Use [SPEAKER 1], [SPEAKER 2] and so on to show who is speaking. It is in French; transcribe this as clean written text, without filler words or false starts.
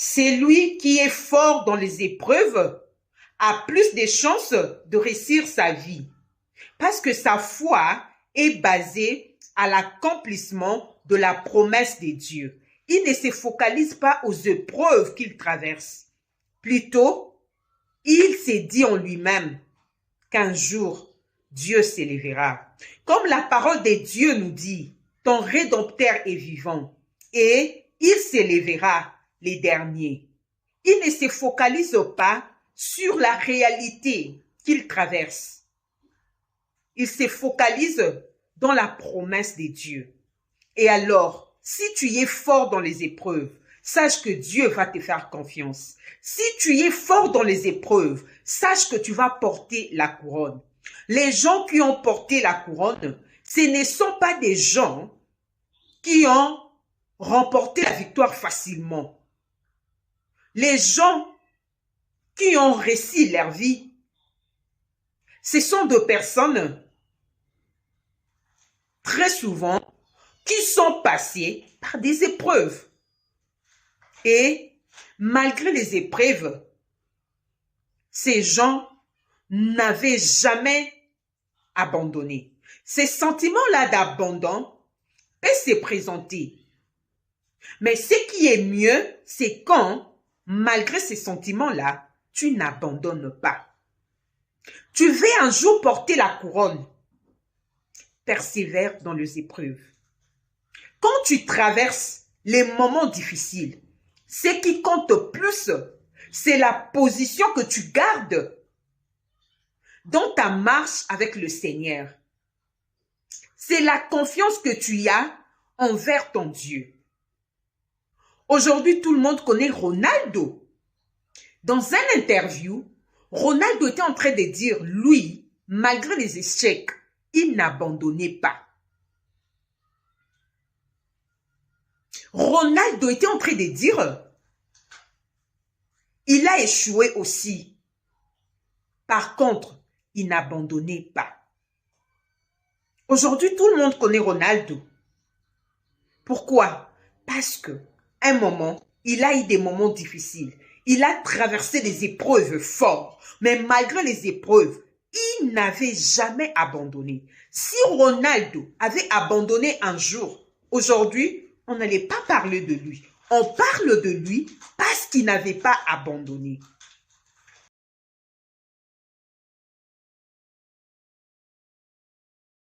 [SPEAKER 1] C'est lui qui est fort dans les épreuves a plus de chances de réussir sa vie parce que sa foi est basée à l'accomplissement de la promesse de Dieu. Il ne se focalise pas aux épreuves qu'il traverse. Plutôt, il s'est dit en lui-même qu'un jour, Dieu s'élèvera. Comme la parole de Dieu nous dit, ton Rédempteur est vivant et il s'élèvera les derniers. Il ne se focalise pas sur la réalité qu'il traverse. Il se focalise dans la promesse de Dieu. Et alors, si tu es fort dans les épreuves, sache que Dieu va te faire confiance. Si tu es fort dans les épreuves, sache que tu vas porter la couronne. Les gens qui ont porté la couronne, ce ne sont pas des gens qui ont remporté la victoire facilement. Les gens qui ont réussi leur vie, ce sont des personnes très souvent qui sont passées par des épreuves. Et malgré les épreuves, ces gens n'avaient jamais abandonné. Ces sentiments-là d'abandon peuvent se présenter. Mais ce qui est mieux, c'est quand, malgré ces sentiments-là, tu n'abandonnes pas. Tu veux un jour porter la couronne. Persévère dans les épreuves. Quand tu traverses les moments difficiles, ce qui compte plus, c'est la position que tu gardes dans ta marche avec le Seigneur. C'est la confiance que tu as envers ton Dieu. Aujourd'hui, tout le monde connaît Ronaldo. Dans une interview, Ronaldo était en train de dire, lui, malgré les échecs, il n'abandonnait pas. Ronaldo était en train de dire, il a échoué aussi. Par contre, il n'abandonnait pas. Aujourd'hui, tout le monde connaît Ronaldo. Pourquoi? Parce que, un moment, il a eu des moments difficiles. Il a traversé des épreuves fortes. Mais malgré les épreuves, il n'avait jamais abandonné. Si Ronaldo avait abandonné un jour, aujourd'hui, on n'allait pas parler de lui. On parle de lui parce qu'il n'avait pas abandonné.